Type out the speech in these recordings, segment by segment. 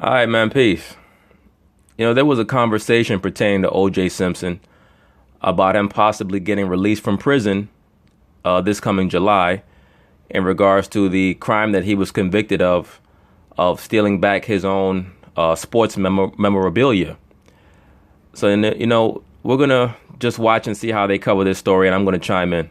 All right, man, peace. There was a conversation pertaining to O.J. Simpson about him possibly getting released from prison this coming July in regards to the crime that he was convicted of stealing back his own sports memorabilia. So, we're going to just watch and see how they cover this story, and I'm going to chime in.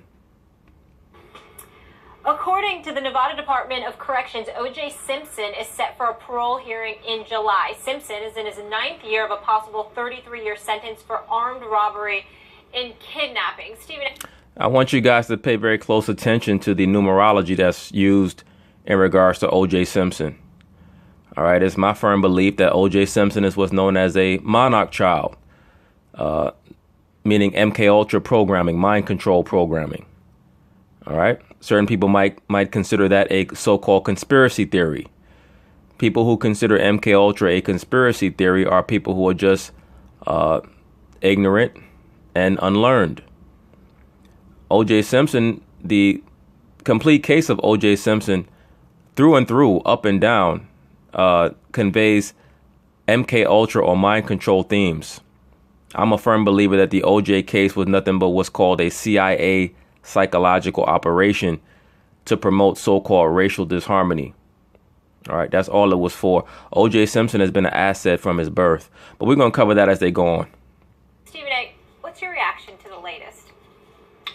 According to the Nevada Department of Corrections, O.J. Simpson is set for a parole hearing in July. Simpson is in his 9th year of a possible 33-year sentence for armed robbery and kidnapping. Stephen, I want you guys to pay very close attention to the numerology that's used in regards to O.J. Simpson. All right, it's my firm belief that O.J. Simpson is what's known as a monarch child, meaning MK Ultra programming, mind control programming. All right. Certain people might consider that a so-called conspiracy theory. People who consider MK Ultra a conspiracy theory are people who are just ignorant and unlearned. O.J. Simpson, the complete case of O.J. Simpson, through and through, up and down, conveys MK Ultra or mind control themes. I'm a firm believer that the O.J. case was nothing but what's called a CIA psychological operation to promote so-called racial disharmony. All right, that's all it was for. O.J. Simpson has been an asset from his birth, but we're going to cover that as they go on. Stephen A., what's your reaction to the latest?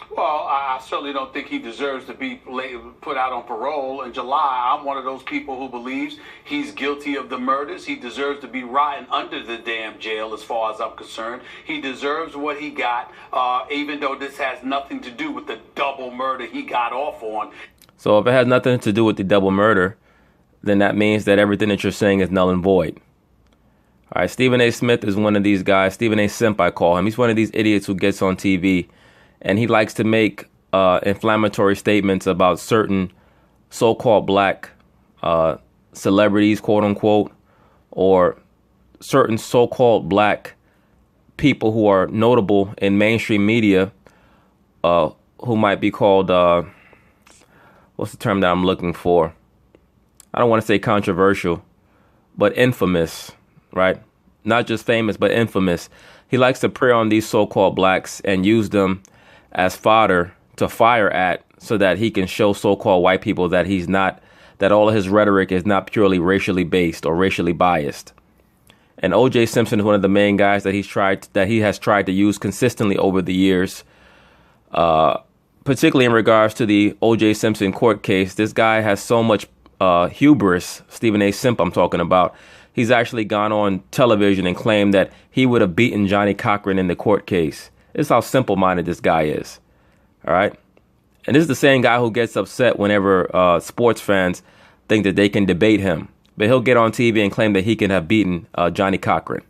Well, I certainly don't think he deserves to be put out on parole in July. I'm one of those people who believes he's guilty of the murders. He deserves to be rotting under the damn jail as far as I'm concerned. He deserves what he got, even though this has nothing to do with the double murder he got off on. So if it has nothing to do with the double murder, then that means that everything that you're saying is null and void. All right, Stephen A. Smith is one of these guys. Stephen A. Simp, I call him. He's one of these idiots who gets on TV and he likes to make inflammatory statements about certain so-called black celebrities, quote unquote, or certain so-called black people who are notable in mainstream media, who might be called, what's the term that I'm looking for? I don't want to say controversial, but infamous, right? Not just famous, but infamous. He likes to prey on these so-called blacks and use them as fodder to fire at so that he can show so-called white people that he's not, that all of his rhetoric is not purely racially based or racially biased. And O.J. Simpson is one of the main guys that he has tried to use consistently over the years, particularly in regards to the O.J. Simpson court case. This guy has so much hubris, Stephen A. Simp I'm talking about. He's actually gone on television and claimed that he would have beaten Johnny Cochran in the court case. This is how simple-minded this guy is. All right. And this is the same guy who gets upset whenever sports fans think that they can debate him. But he'll get on TV and claim that he can have beaten Johnny Cochran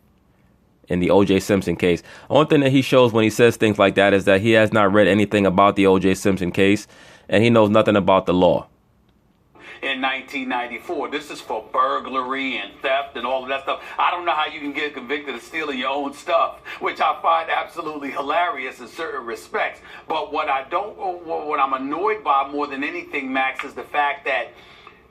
in the O.J. Simpson case. The only thing that he shows when he says things like that is that he has not read anything about the O.J. Simpson case, and he knows nothing about the law. In 1994, this is for burglary and theft and all of that stuff. I don't know how you can get convicted of stealing your own stuff, which I find absolutely hilarious in certain respects. But what I'm annoyed by more than anything, Max, is the fact that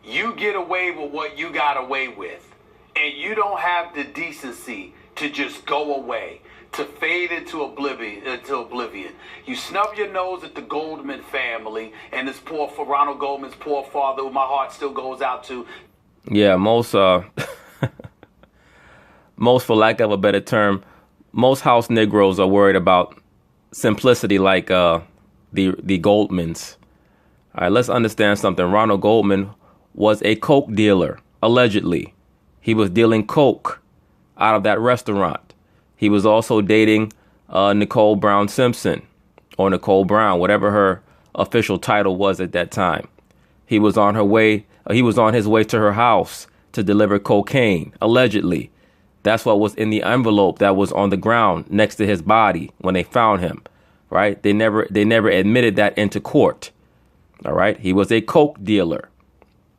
you get away with what you got away with, and you don't have the decency to just go away, to fade into oblivion. You snub your nose at the Goldman family and this poor, for Ronald Goldman's poor father, who my heart still goes out to. Yeah, most, for lack of a better term, most house Negroes are worried about simplicity like the Goldmans. All right, let's understand something. Ronald Goldman was a coke dealer, allegedly. He was dealing coke out of that restaurant. He was also dating Nicole Brown Simpson, or Nicole Brown, whatever her official title was at that time. He was on his way to her house to deliver cocaine, allegedly. That's what was in the envelope that was on the ground next to his body when they found him, right? They never admitted that into court. All right. He was a coke dealer.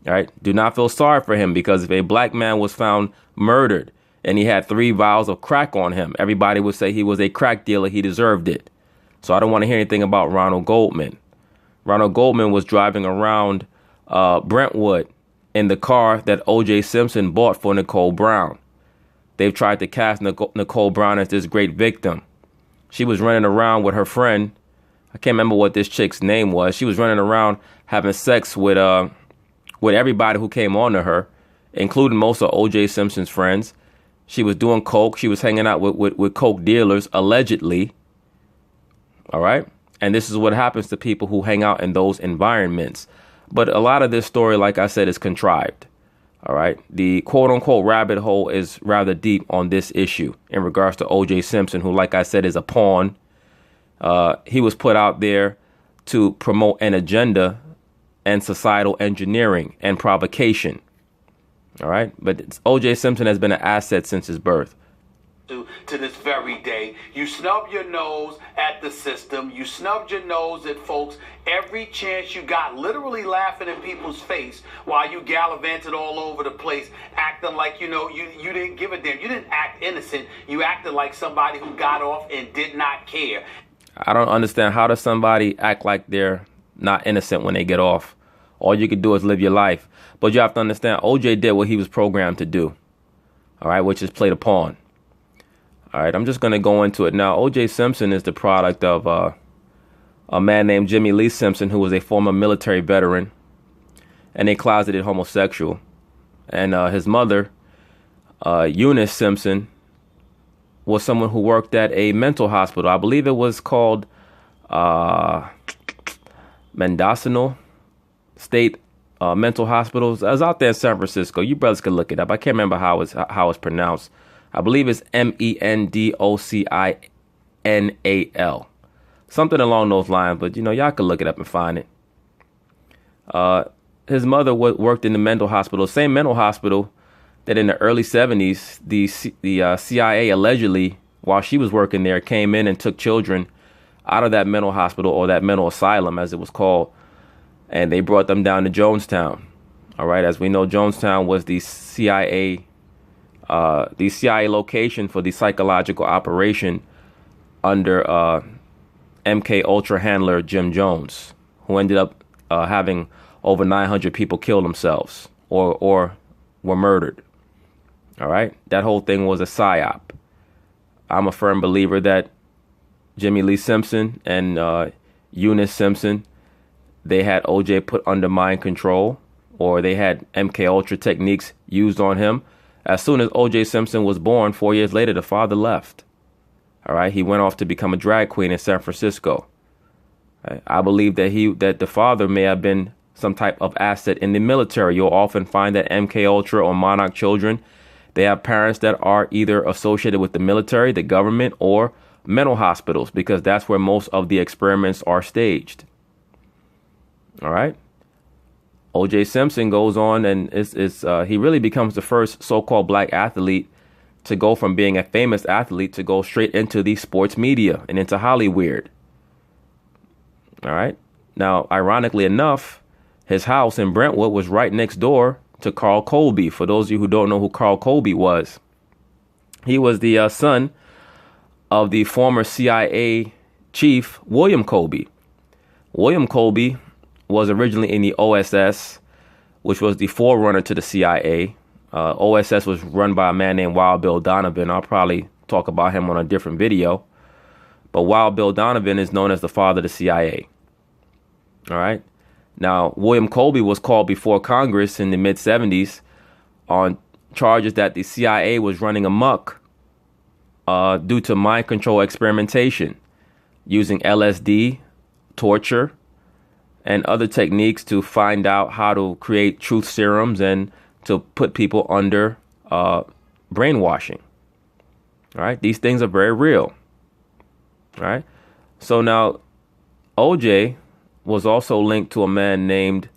All right. Do not feel sorry for him, because if a black man was found murdered and he had 3 vials of crack on him, everybody would say he was a crack dealer. He deserved it. So I don't want to hear anything about Ronald Goldman. Ronald Goldman was driving around Brentwood in the car that O.J. Simpson bought for Nicole Brown. They've tried to cast Nicole Brown as this great victim. She was running around with her friend. I can't remember what this chick's name was. She was running around having sex with everybody who came on to her, including most of O.J. Simpson's friends. She was doing coke. She was hanging out with coke dealers, allegedly. All right. And this is what happens to people who hang out in those environments. But a lot of this story, like I said, is contrived. All right. The quote unquote rabbit hole is rather deep on this issue in regards to O.J. Simpson, who, like I said, is a pawn. He was put out there to promote an agenda and societal engineering and provocation. All right. But O.J. Simpson has been an asset since his birth. To this very day, you snub your nose at the system. You snubbed your nose at folks every chance you got, literally laughing in people's face while you gallivanted all over the place, acting like, you didn't give a damn. You didn't act innocent. You acted like somebody who got off and did not care. I don't understand, how does somebody act like they're not innocent when they get off? All you can do is live your life. But you have to understand, OJ did what he was programmed to do. All right, which is play the pawn. All right, I'm just going to go into it now. O.J. Simpson is the product of a man named Jimmy Lee Simpson, who was a former military veteran and a closeted homosexual. And his mother, Eunice Simpson, was someone who worked at a mental hospital. I believe it was called Mendocino State Mental Hospitals. I was out there in San Francisco. You brothers can look it up. I can't remember how it's pronounced. I believe it's Mendocino. Something along those lines, but y'all can look it up and find it. His mother worked in the mental hospital, same mental hospital that in the early 70s, the CIA allegedly, while she was working there, came in and took children out of that mental hospital, or that mental asylum as it was called, and they brought them down to Jonestown. All right, as we know, Jonestown was the CIA location for the psychological operation under MK Ultra handler Jim Jones, who ended up having over 900 people kill themselves or were murdered. All right, that whole thing was a psyop. I'm a firm believer that Jimmy Lee Simpson and Eunice Simpson, they had OJ put under mind control, or they had MK Ultra techniques used on him. As soon as O.J. Simpson was born, 4 years later, the father left. All right, he went off to become a drag queen in San Francisco. Right? I believe that the father may have been some type of asset in the military. You'll often find that MK Ultra or Monarch children, they have parents that are either associated with the military, the government, or mental hospitals, because that's where most of the experiments are staged. All right. O.J. Simpson goes on and he really becomes the first so-called black athlete to go from being a famous athlete to go straight into the sports media and into Hollywood. All right. Now, ironically enough, his house in Brentwood was right next door to Carl Colby. For those of you who don't know who Carl Colby was, he was the son of the former CIA chief, William Colby. William Colby was originally in the OSS, which was the forerunner to the CIA. OSS was run by a man named Wild Bill Donovan. I'll probably talk about him on a different video. But Wild Bill Donovan is known as the father of the CIA. All right. Now, William Colby was called before Congress in the mid-70s on charges that the CIA was running amok due to mind control experimentation, using LSD, torture, and other techniques to find out how to create truth serums and to put people under brainwashing. All right. These things are very real. All right. So now OJ was also linked to a man named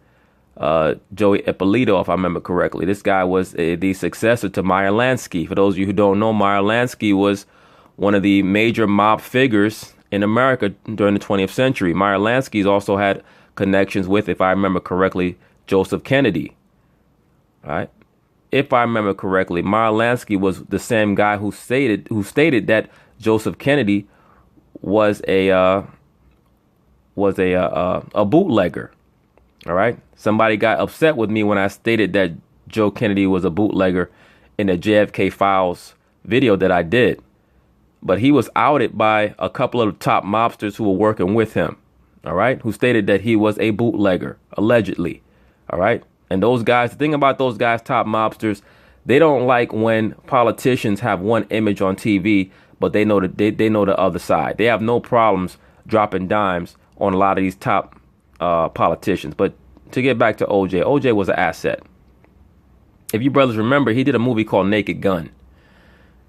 Joey Ippolito, if I remember correctly. This guy was the successor to Meyer Lansky. For those of you who don't know, Meyer Lansky was one of the major mob figures in America during the 20th century. Meyer Lansky's also had connections with, if I remember correctly, Joseph Kennedy. All right. If I remember correctly, Meyer Lansky was the same guy who stated that Joseph Kennedy was a bootlegger. All right. Somebody got upset with me when I stated that Joe Kennedy was a bootlegger in the JFK Files video that I did. But he was outed by a couple of top mobsters who were working with him. All right. Who stated that he was a bootlegger, allegedly. All right. And those guys, the thing about those guys, top mobsters, they don't like when politicians have one image on TV, but they know they know the other side. They have no problems dropping dimes on a lot of these top politicians. But to get back to OJ was an asset. If you brothers remember, he did a movie called Naked Gun,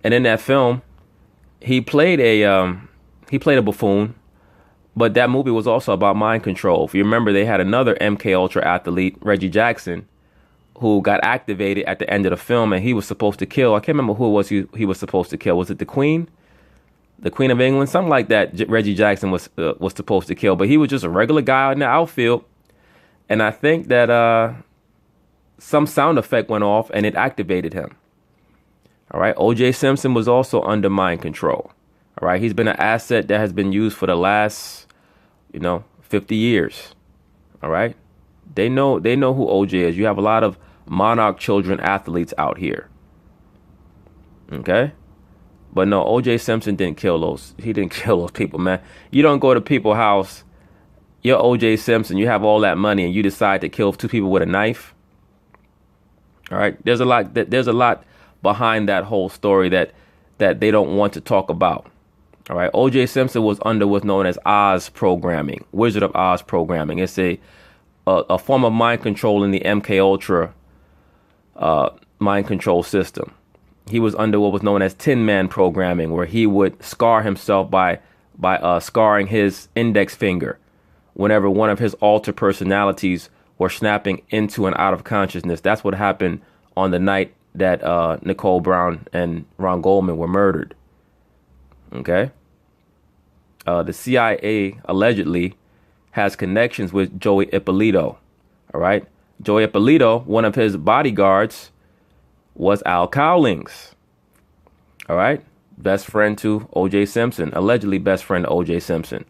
and in that film, he played a buffoon. But that movie was also about mind control. If you remember, they had another MK Ultra athlete, Reggie Jackson, who got activated at the end of the film, and he was supposed to kill. I can't remember who it was he was supposed to kill. Was it the Queen? The Queen of England? Something like that. Reggie Jackson was supposed to kill. But he was just a regular guy in the outfield. And I think that some sound effect went off, and it activated him. All right. O.J. Simpson was also under mind control. All right. He's been an asset that has been used for the last 50 years. All right. They know who OJ is. You have a lot of Monarch children athletes out here. Okay. But no, OJ Simpson didn't kill those. He didn't kill those people, man. You don't go to people's house. You're OJ Simpson. You have all that money and you decide to kill two people with a knife. All right. There's a lot behind that whole story that they don't want to talk about. All right. O.J. Simpson was under what's known as Oz programming, Wizard of Oz programming. It's a form of mind control in the MK Ultra mind control system. He was under what was known as Tin Man programming, where he would scar himself by scarring his index finger whenever one of his alter personalities were snapping into and out of consciousness. That's what happened on the night that Nicole Brown and Ron Goldman were murdered. Okay. The CIA allegedly has connections with Joey Ippolito. All right. Joey Ippolito, one of his bodyguards, was Al Cowlings. All right. Best friend to O.J. Simpson, allegedly best friend to O.J. Simpson,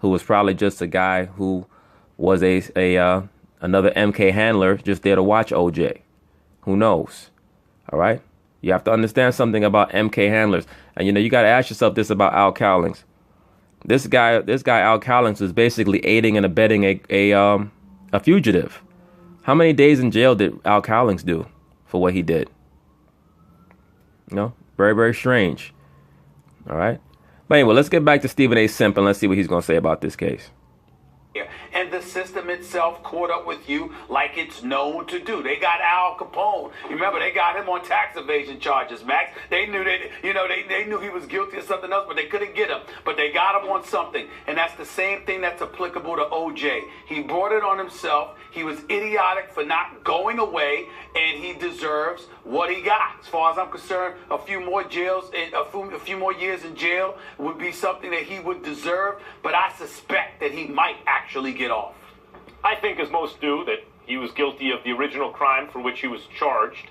who was probably just a guy who was another MK handler just there to watch O.J. Who knows? All right. You have to understand something about MK handlers. And, you got to ask yourself this about Al Cowlings. This guy, Al Cowlings, was basically aiding and abetting a fugitive. How many days in jail did Al Cowlings do for what he did? Very, very strange. All right. But anyway, let's get back to Stephen A. Simpson. Let's see what he's going to say about this case. And the system itself caught up with you like it's known to do. They got Al Capone. You remember, they got him on tax evasion charges, Max. They knew they knew he was guilty of something else, but they couldn't get him. But they got him on something. And that's the same thing that's applicable to OJ. He brought it on himself. He was idiotic for not going away, and he deserves what he got. As far as I'm concerned, a few more years in jail would be something that he would deserve, but I suspect that he might actually get off. I think, as most do, that he was guilty of the original crime for which he was charged.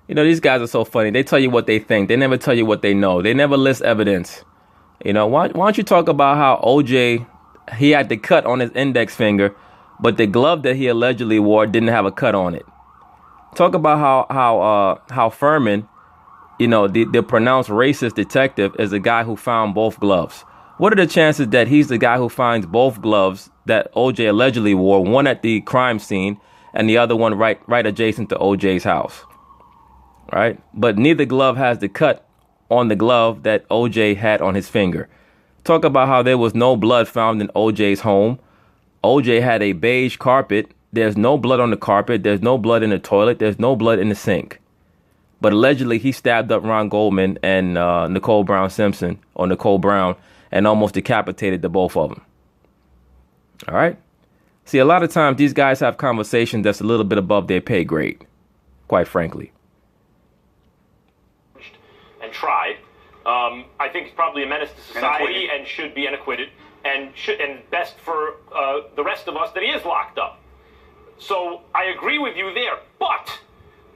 These guys are so funny. They tell you what they think. They never tell you what they know. They never list evidence. Why don't you talk about how OJ, he had the cut on his index finger, but the glove that he allegedly wore didn't have a cut on it. Talk about how Furman, the pronounced racist detective, is the guy who found both gloves. What are the chances that he's the guy who finds both gloves that OJ allegedly wore, one at the crime scene and the other one right adjacent to OJ's house? Right? But neither glove has the cut on the glove that OJ had on his finger. Talk about how there was no blood found in OJ's home. OJ had a beige carpet. There's no blood on the carpet. There's no blood in the toilet. There's no blood in the sink. But allegedly, he stabbed up Ron Goldman and Nicole Brown, and almost decapitated the both of them. All right. See, a lot of times these guys have conversations that's a little bit above their pay grade, quite frankly. And tried. I think he's probably a menace to society and should be acquitted. And best for the rest of us that he is locked up. So I agree with you there. But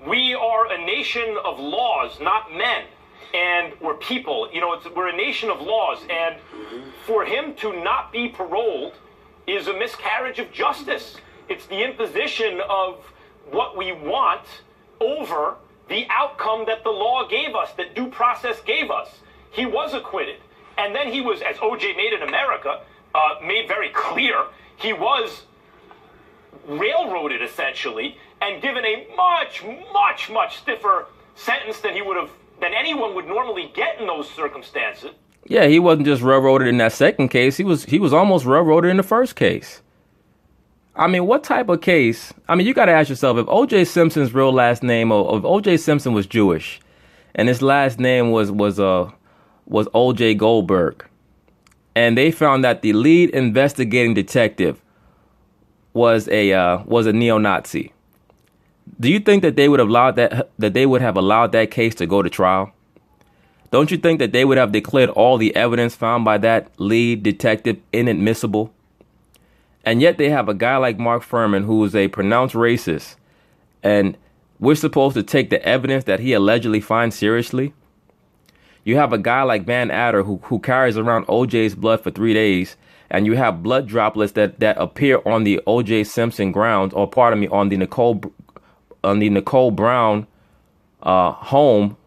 we are a nation of laws, not men. And we're people. We're a nation of laws. And for him to not be paroled is a miscarriage of justice. It's the imposition of what we want over the outcome that the law gave us, that due process gave us. He was acquitted. And then he was, as O.J. made in America, made very clear, he was railroaded, essentially, and given a much, much, much stiffer sentence than than anyone would normally get in those circumstances. Yeah, he wasn't just railroaded in that second case. He was almost railroaded in the first case. I mean, what type of case? I mean, you got to ask yourself, if O.J. Simpson's real last name, or if O.J. Simpson was Jewish, and his last name was O.J. Goldberg, and they found that the lead investigating detective was a neo-Nazi, do you think that they would have allowed that case to go to trial? Don't you think that they would have declared all the evidence found by that lead detective inadmissible? And yet they have a guy like Mark Fuhrman, who is a pronounced racist, and we're supposed to take the evidence that he allegedly finds seriously? You have a guy like Van Adder who carries around OJ's blood for 3 days, and you have blood droplets that appear on the OJ Simpson grounds, or pardon me, on the Nicole Brown home,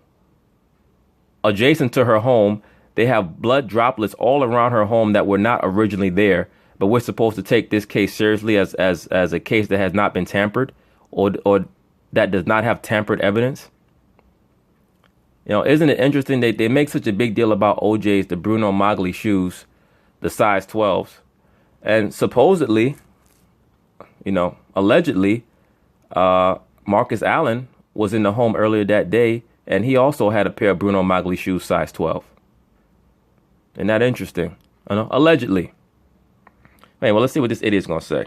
adjacent to her home. They have blood droplets all around her home that were not originally there. But we're supposed to take this case seriously as a case that has not been tampered, or that does not have tampered evidence. You know, isn't it interesting that they make such a big deal about OJ's, the Bruno Magli shoes, the size 12s, and supposedly, you know, allegedly, Marcus Allen was in the home earlier that day, and he also had a pair of Bruno Magli shoes size 12. Isn't that interesting? I know, allegedly. Hey, well, let's see what this idiot's going to say.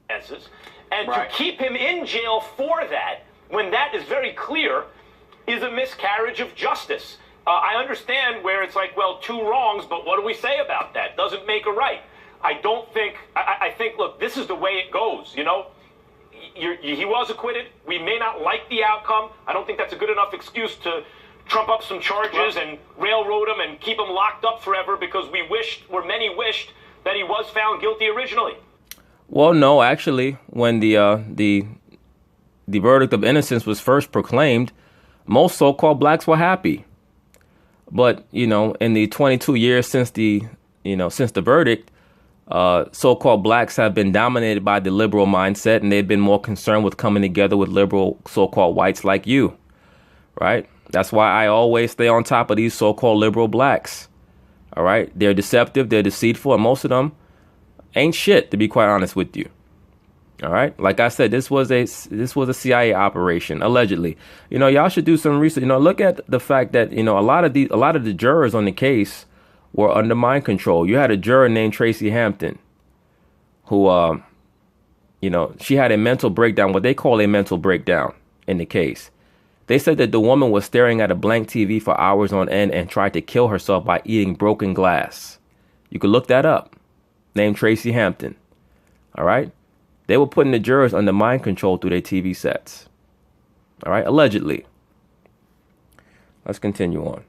And to keep him in jail for that, when that is very clear, is a miscarriage of justice. I understand where it's like, well, two wrongs, but what do we say about that? Doesn't make a right. I think, look, this is the way it goes, you know? He was acquitted. We may not like the outcome. I don't think that's a good enough excuse to trump up some charges and railroad him and keep him locked up forever, because many wished that he was found guilty originally. Well, no, actually, when the verdict of innocence was first proclaimed, most so-called blacks were happy. But, you know, in the 22 years since the verdict, so-called blacks have been dominated by the liberal mindset, and they've been more concerned with coming together with liberal so-called whites like you, right? That's why I always stay on top of these so-called liberal blacks. All right. They're deceptive. They're deceitful. And most of them ain't shit, to be quite honest with you. All right. Like I said, this was a CIA operation, allegedly. You know, y'all should do some research. You know, look at the fact that, you know, a lot of the jurors on the case were under mind control. You had a juror named Tracy Hampton who, you know, she had a mental breakdown, what they call a mental breakdown in the case. They said that the woman was staring at a blank TV for hours on end and tried to kill herself by eating broken glass. You could look that up. Named Tracy Hampton. All right. They were putting the jurors under mind control through their TV sets. All right. Allegedly. Let's continue on.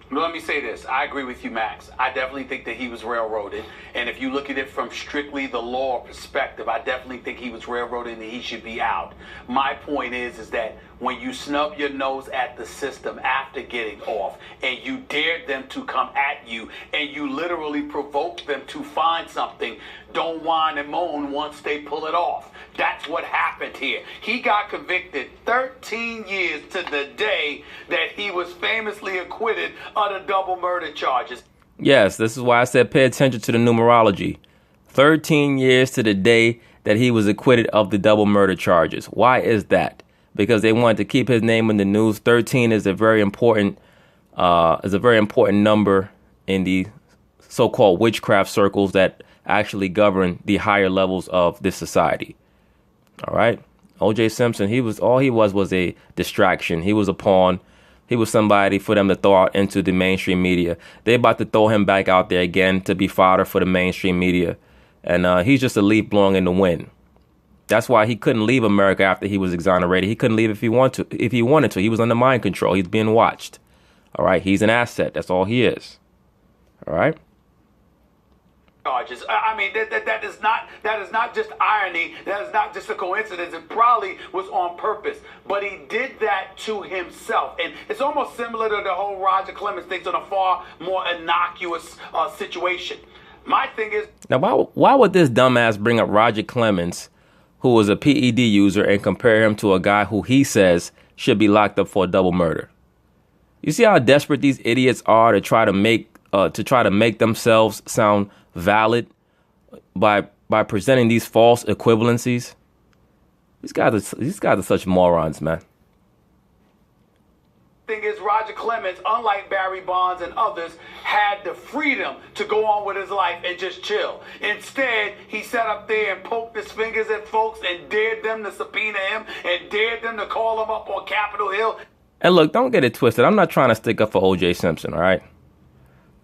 But let me say this. I agree with you, Max. I definitely think that he was railroaded. And if you look at it from strictly the law perspective, I definitely think he was railroaded and he should be out. My point is that when you snub your nose at the system after getting off, and you dared them to come at you, and you literally provoked them to find something, don't whine and moan once they pull it off. That's what happened here. He got convicted 13 years to the day that he was famously acquitted of the double murder charges. Yes, this is why I said pay attention to the numerology. 13 years to the day that he was acquitted of the double murder charges. Why is that? Because they wanted to keep his name in the news. 13 is a very important number in the so-called witchcraft circles that actually govern the higher levels of this society. All right. O.J. Simpson, he was a distraction. He was a pawn. He was somebody for them to throw out into the mainstream media. They're about to throw him back out there again to be fodder for the mainstream media. And he's just a leaf blowing in the wind. That's why he couldn't leave America after he was exonerated. He couldn't leave if he wanted to. He was under mind control. He's being watched. All right. He's an asset. That's all he is. All right. charges. I mean, that is not just irony. That is not just a coincidence. It probably was on purpose. But he did that to himself. And it's almost similar to the whole Roger Clemens thing on a far more innocuous situation. My thing is... Now, why would this dumbass bring up Roger Clemens, who was a PED user, and compare him to a guy who he says should be locked up for a double murder? You see how desperate these idiots are to try to make themselves sound valid by presenting these false equivalencies? These guys are such morons, man. Thing is, Roger Clemens, unlike Barry Bonds and others, had the freedom to go on with his life and just chill. Instead, he sat up there and poked his fingers at folks and dared them to subpoena him and dared them to call him up on Capitol Hill. And look, don't get it twisted. I'm not trying to stick up for O.J. Simpson, all right?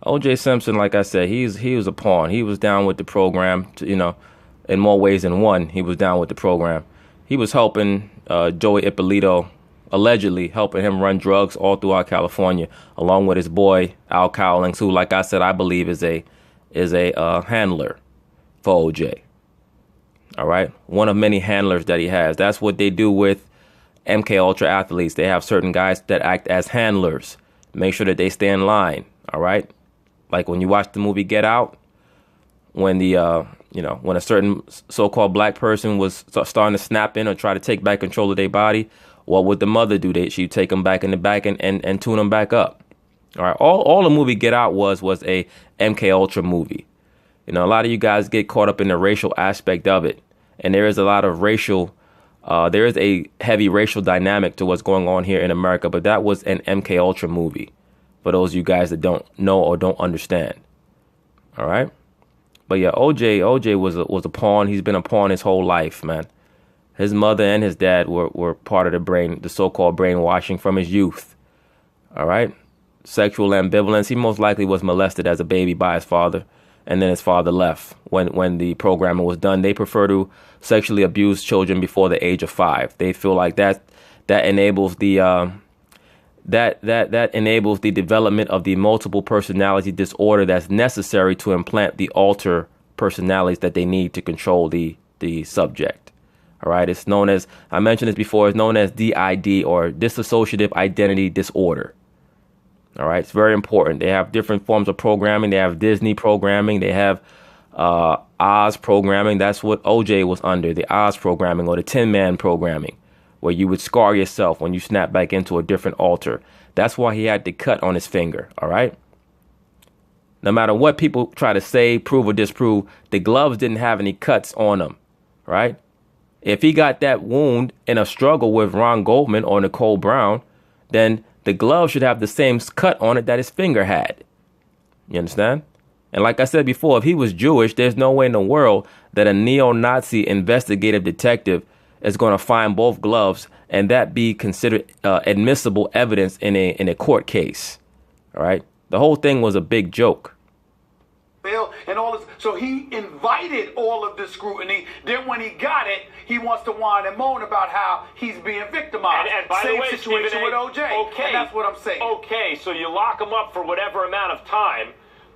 O.J. Simpson, like I said, he was a pawn. He was down with the program, in more ways than one. He was down with the program. He was helping Joey Ippolito, allegedly helping him run drugs all throughout California, along with his boy Al Cowlings, who, like I said, I believe is a handler for O.J. All right, one of many handlers that he has. That's what they do with MK Ultra athletes. They have certain guys that act as handlers, make sure that they stay in line. All right, like when you watch the movie Get Out, when when a certain so-called black person was starting to snap in or try to take back control of their body, what would the mother do? She'd take them back in the back and tune them back up. All right, all the movie Get Out was a MK Ultra movie. A lot of you guys get caught up in the racial aspect of it, and there is a lot of there is a heavy racial dynamic to what's going on here in America. But that was an MK Ultra movie, for those of you guys that don't know or don't understand. All right. But yeah, OJ was a pawn. He's been a pawn his whole life, man. His mother and his dad were part of the so-called brainwashing from his youth. All right. Sexual ambivalence. He most likely was molested as a baby by his father, and then his father left when the programming was done. They prefer to sexually abuse children before the age of 5. They feel like that enables the that enables the development of the multiple personality disorder that's necessary to implant the alter personalities that they need to control the subject. All right, it's known as, I mentioned this before, it's known as DID, or dissociative identity disorder. All right, it's very important. They have different forms of programming. They have Disney programming. They have Oz programming. That's what OJ was under, the Oz programming, or the Tin Man programming, where you would scar yourself when you snap back into a different alter. That's why he had the cut on his finger. All right. No matter what people try to say, prove or disprove, the gloves didn't have any cuts on them. Right. If he got that wound in a struggle with Ron Goldman or Nicole Brown, then the glove should have the same cut on it that his finger had. You understand? And like I said before, if he was Jewish, there's no way in the world that a neo-Nazi investigative detective is going to find both gloves and that be considered admissible evidence in a court case. All right. The whole thing was a big joke. And all this, so he invited all of this scrutiny. Then when he got it, he wants to whine and moan about how he's being victimized. And by Same the way, situation Stephen with OJ. Okay, and that's what I'm saying. Okay, so you lock him up for whatever amount of time,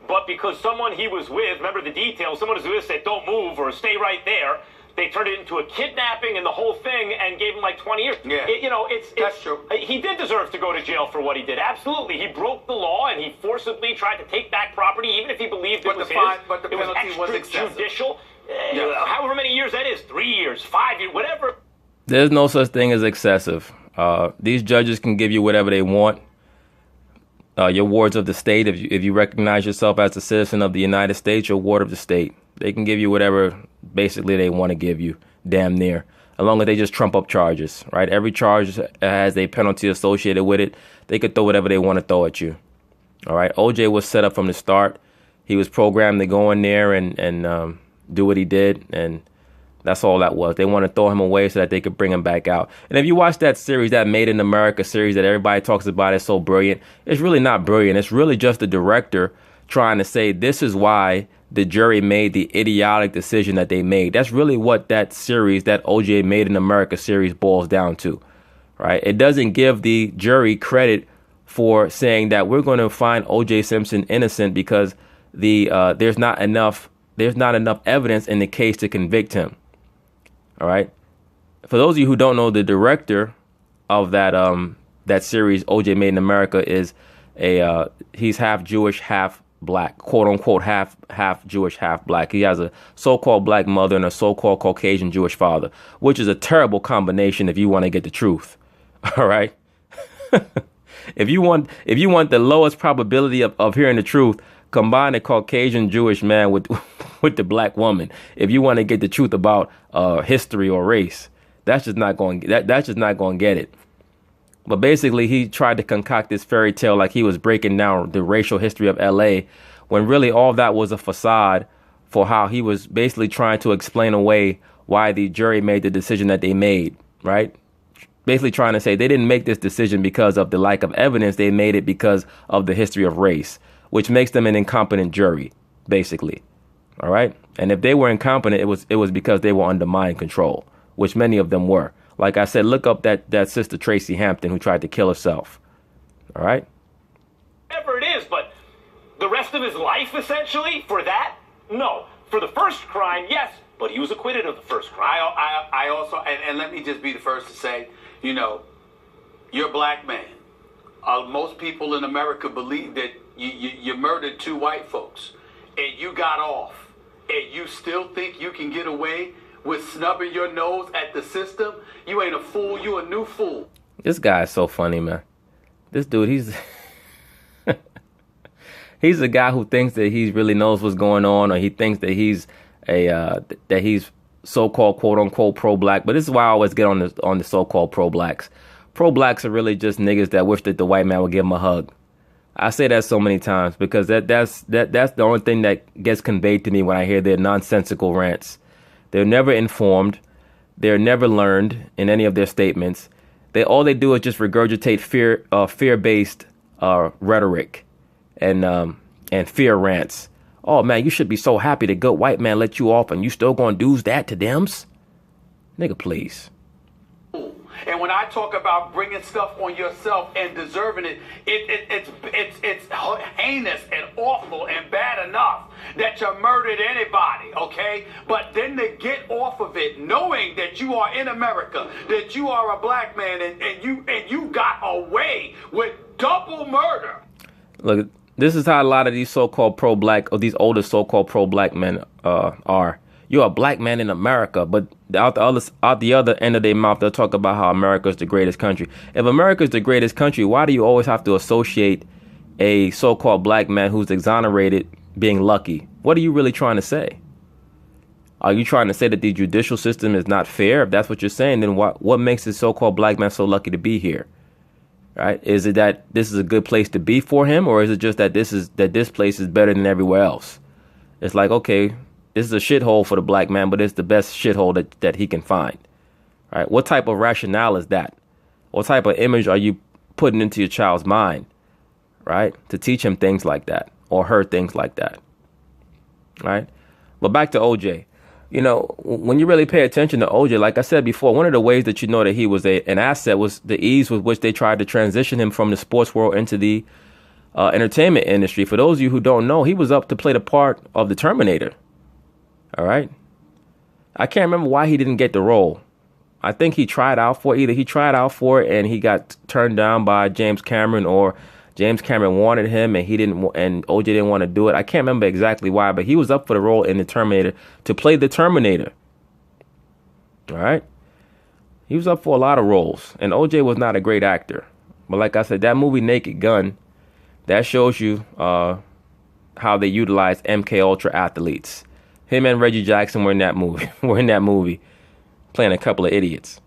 but because someone he was with, remember the details, someone was with said don't move or stay right there, they turned it into a kidnapping and the whole thing and gave him like 20 years. Yeah, that's true. He did deserve to go to jail for what he did. Absolutely. He broke the law and he forcibly tried to take back property, even if he believed it was his. But the penalty was excessive. Extrajudicial. However many years that is, 3 years, 5 years, whatever. There's no such thing as excessive. These judges can give you whatever they want. Your wards of the state, if you recognize yourself as a citizen of the United States, you're a ward of the state. They can give you whatever basically they want to give you, damn near, as long as they just trump up charges, right? Every charge has a penalty associated with it. They could throw whatever they want to throw at you. All right. OJ was set up from the start. He was programmed to go in there and do what he did. And that's all that was. They want to throw him away so that they could bring him back out. And if you watch that series, that Made in America series that everybody talks about is so brilliant, it's really not brilliant. It's really just the director trying to say this is why the jury made the idiotic decision that they made. That's really what that series, that OJ Made in America series, boils down to, right? It doesn't give the jury credit for saying that we're going to find OJ Simpson innocent because there's not enough there's not enough evidence in the case to convict him. All right. For those of you who don't know, the director of that series, OJ Made in America, is he's half Jewish, half black, quote unquote, half Jewish, half black. He has a so-called black mother and a so-called Caucasian Jewish father, which is a terrible combination if you want to get the truth. All right. If you want the lowest probability of hearing the truth, combine a Caucasian Jewish man with the black woman. If you want to get the truth about history or race, that's just not going to get it. But basically, he tried to concoct this fairy tale like he was breaking down the racial history of L.A., when really all that was a facade for how he was basically trying to explain away why the jury made the decision that they made, right? Basically trying to say they didn't make this decision because of the lack of evidence. They made it because of the history of race, which makes them an incompetent jury, basically. All right. And if they were incompetent, it was because they were under mind control, which many of them were. Like I said, look up that sister Tracy Hampton who tried to kill herself. All right. Whatever it is, but the rest of his life, essentially, for that? No. For the first crime, yes, but he was acquitted of the first crime. I also, and let me just be the first to say, you know, you're a black man. Most people in America believe that you murdered 2 white folks and you got off, and you still think you can get away with snubbing your nose at the system? You ain't a fool. You a new fool. This guy is so funny, man. This dude, he's a guy who thinks that he really knows what's going on, or he thinks that he's that he's so-called quote unquote pro-black. But this is why I always get on the so-called pro-blacks. Pro-blacks are really just niggas that wish that the white man would give them a hug. I say that so many times because that's the only thing that gets conveyed to me when I hear their nonsensical rants. They're never informed. They're never learned in any of their statements. All they do is just regurgitate fear-based rhetoric and fear rants. Oh man, you should be so happy the good white man let you off, and you still gonna do that to thems? Nigga, please. And when I talk about bringing stuff on yourself and deserving it, it's heinous and awful and bad enough that you murdered anybody, okay? But then to get off of it, knowing that you are in America, that you are a black man, and you got away with double murder. Look, this is how a lot of these so-called pro-black, or these older so-called pro-black men are. You're a black man in America, but out the other end of their mouth, they'll talk about how America is the greatest country. If America is the greatest country, why do you always have to associate a so-called black man who's exonerated being lucky? What are you really trying to say? Are you trying to say that the judicial system is not fair? If that's what you're saying, then what makes this so-called black man so lucky to be here? Right? Is it that this is a good place to be for him, or is it just that this place is better than everywhere else? It's like, okay, this is a shithole for the black man, but it's the best shithole that he can find. Right? What type of rationale is that? What type of image are you putting into your child's mind, right, to teach him things like that or her things like that? Right? But back to OJ. You know, when you really pay attention to OJ, like I said before, one of the ways that you know that he was an asset was the ease with which they tried to transition him from the sports world into the entertainment industry. For those of you who don't know, he was up to play the part of the Terminator. All right. I can't remember why he didn't get the role. I think he tried out for it. Either he tried out for it and he got turned down by James Cameron, or James Cameron wanted him and OJ didn't want to do it. I can't remember exactly why, but he was up for the role in the Terminator to play the Terminator. All right. He was up for a lot of roles, and OJ was not a great actor. But like I said, that movie Naked Gun, that shows you how they utilize MK Ultra athletes. Him and Reggie Jackson were in that movie. Playing a couple of idiots.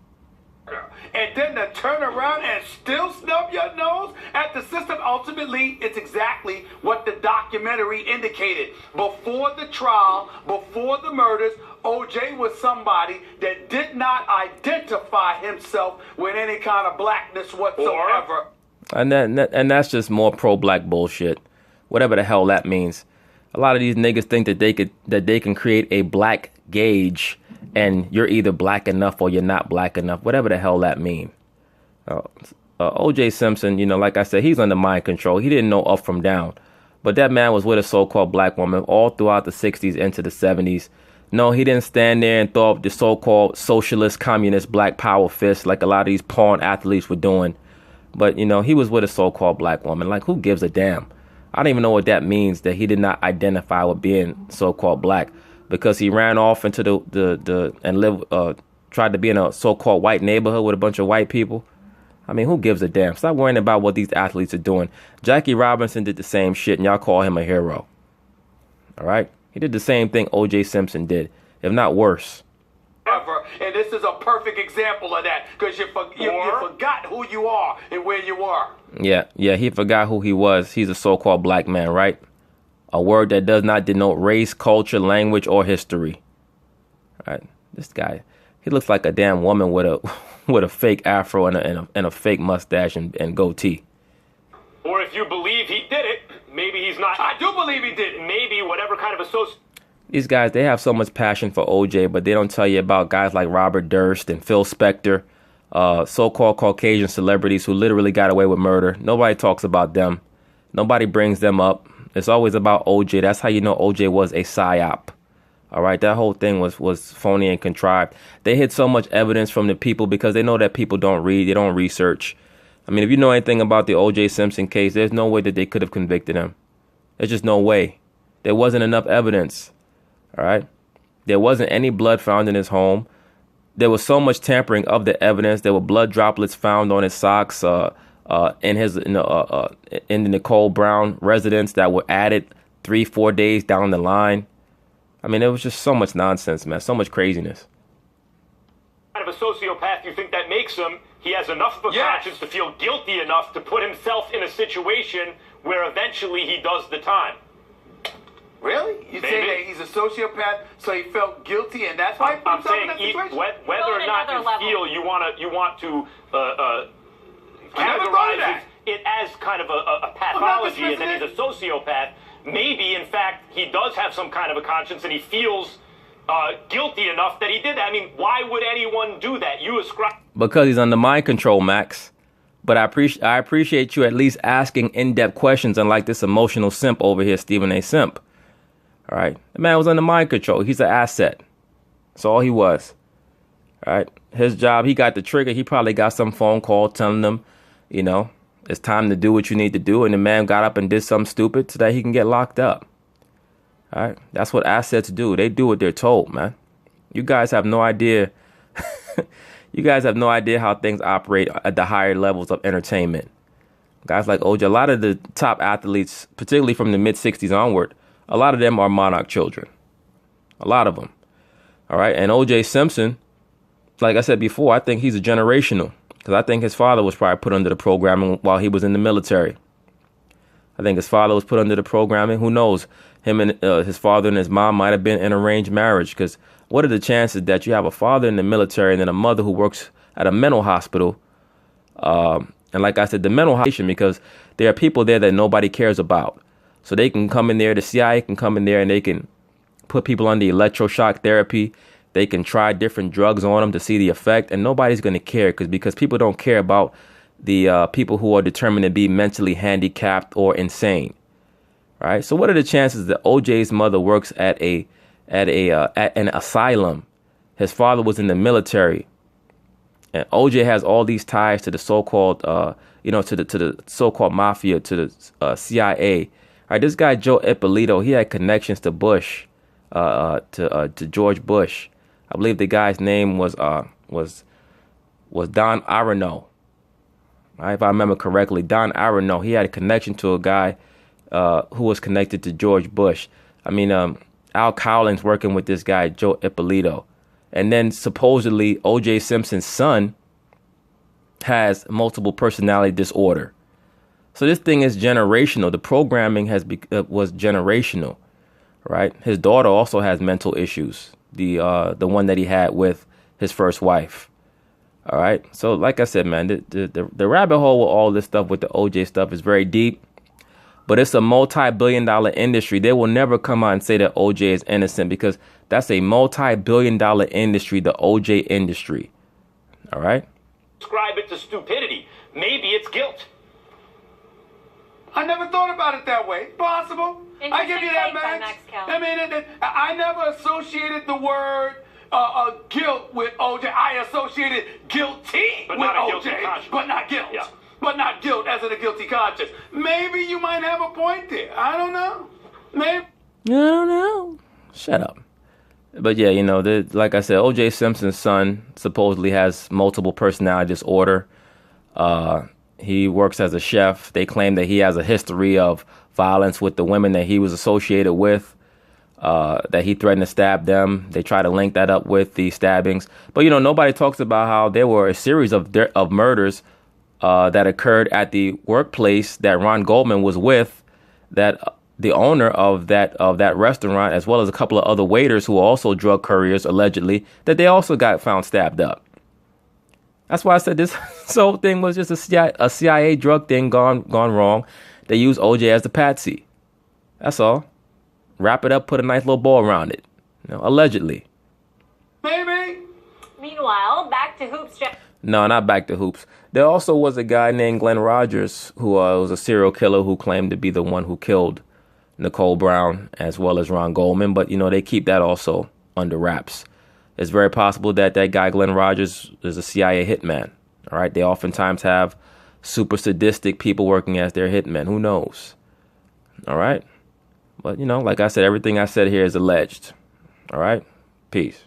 And then to turn around and still snub your nose at the system. Ultimately, it's exactly what the documentary indicated. Before the trial, before the murders, OJ was somebody that did not identify himself with any kind of blackness whatsoever. And that's just more pro-black bullshit. Whatever the hell that means. A lot of these niggas think that they can create a black gauge, and you're either black enough or you're not black enough. Whatever the hell that mean. O.J. Simpson, you know, like I said, he's under mind control. He didn't know up from down. But that man was with a so-called black woman all throughout the 60s into the 70s. No, he didn't stand there and throw up the so-called socialist, communist, black power fist like a lot of these porn athletes were doing. But, you know, he was with a so-called black woman. Like, who gives a damn? I don't even know what that means, that he did not identify with being so-called black, because he ran off into tried to be in a so-called white neighborhood with a bunch of white people. I mean, who gives a damn? Stop worrying about what these athletes are doing. Jackie Robinson did the same shit, and y'all call him a hero. All right? He did the same thing O.J. Simpson did, if not worse. And this is a perfect example of that, because you forgot who you are and where you are. Yeah, he forgot who he was. He's a so-called black man, right? A word that does not denote race, culture, language, or history. All right, this guy, he looks like a damn woman with a fake afro and a fake mustache and goatee. Or if you believe he did it, maybe he's not. I do believe he did it. Maybe whatever kind of association. These guys, they have so much passion for OJ, but they don't tell you about guys like Robert Durst and Phil Spector, so-called Caucasian celebrities who literally got away with murder. Nobody talks about them. Nobody brings them up. It's always about OJ. That's how you know OJ was a psyop. All right, that whole thing was phony and contrived. They hid so much evidence from the people because they know that people don't read, they don't research. I mean, if you know anything about the O.J. Simpson case, there's no way that they could have convicted him. There's just no way. There wasn't enough evidence. All right. There wasn't any blood found in his home. There was so much tampering of the evidence. There were blood droplets found on his socks in the Nicole Brown residence that were added 3-4 days down the line. I mean, it was just so much nonsense, man. So much craziness. Kind of a sociopath, you think that makes him? He has enough of a conscience to feel guilty enough to put himself in a situation where eventually he does the time. Really? You say that he's a sociopath, so he felt guilty, and that's why he put himself in that situation? Whether or not you feel you want to categorize it as kind of a pathology, and that he's a sociopath. Maybe, in fact, he does have some kind of a conscience, and he feels guilty enough that he did that. I mean, why would anyone do that? You ascribe... Because he's under mind control, Max. But I appreciate you at least asking in-depth questions, unlike this emotional simp over here, Stephen A. Simp. All right. The man was under mind control. He's an asset. That's all he was. All right. His job, he got the trigger. He probably got some phone call telling them, you know, it's time to do what you need to do. And the man got up and did something stupid so that he can get locked up. All right. That's what assets do. They do what they're told, man. You guys have no idea. You guys have no idea how things operate at the higher levels of entertainment. Guys like OJ, a lot of the top athletes, particularly from the mid-60s onward, a lot of them are monarch children. A lot of them. All right. And O.J. Simpson, like I said before, I think he's a generational, because I think his father was probably put under the programming while he was in the military. I think his father was put under the programming. Who knows? Him and his father and his mom might have been in an arranged marriage, because what are the chances that you have a father in the military and then a mother who works at a mental hospital? And like I said, the mental hospital, because there are people there that nobody cares about. So they can come in there, the CIA can come in there and they can put people under electroshock therapy. They can try different drugs on them to see the effect. And nobody's going to care because people don't care about the people who are determined to be mentally handicapped or insane. Right. So what are the chances that OJ's mother works at an asylum? His father was in the military. And OJ has all these ties to the so-called, to the so-called mafia, to the CIA. All right, this guy Joe Ippolito, he had connections to Bush, to George Bush. I believe the guy's name was Don Aronow. Right, if I remember correctly, Don Aronow. He had a connection to a guy who was connected to George Bush. I mean, Al Cowling's working with this guy Joe Ippolito, and then supposedly O.J. Simpson's son has multiple personality disorder. So this thing is generational. The programming was generational, right? His daughter also has mental issues. The one that he had with his first wife. All right. So like I said, man, the rabbit hole with all this stuff with the OJ stuff is very deep, but it's a multi-billion-dollar industry. They will never come out and say that OJ is innocent, because that's a multi-billion-dollar industry, the OJ industry. All right. Ascribe it to stupidity. Maybe it's guilt. I never thought about it that way. Possible. I give you that, Max. I mean, I never associated the word guilt with OJ. I associated guilty with OJ, but not guilt. Yeah. But not guilt as in a guilty conscience. Maybe you might have a point there. I don't know. Maybe. I don't know. Shut up. But yeah, you know, like I said, O.J. Simpson's son supposedly has multiple personality disorder. He works as a chef. They claim that he has a history of violence with the women that he was associated with, that he threatened to stab them. They try to link that up with the stabbings. But, you know, nobody talks about how there were a series of murders that occurred at the workplace that Ron Goldman was with, that the owner of that restaurant, as well as a couple of other waiters who were also drug couriers, allegedly, that they also got found stabbed up. That's why I said this whole thing was just a CIA drug thing gone wrong. They used OJ as the patsy. That's all. Wrap it up, put a nice little bow around it. You know, allegedly. Maybe. Meanwhile, back to hoops. No, not back to hoops. There also was a guy named Glenn Rogers who was a serial killer who claimed to be the one who killed Nicole Brown as well as Ron Goldman. But, you know, they keep that also under wraps. It's very possible that guy Glenn Rogers is a CIA hitman. All right. They oftentimes have super sadistic people working as their hitmen. Who knows? All right. But, you know, like I said, everything I said here is alleged. All right. Peace.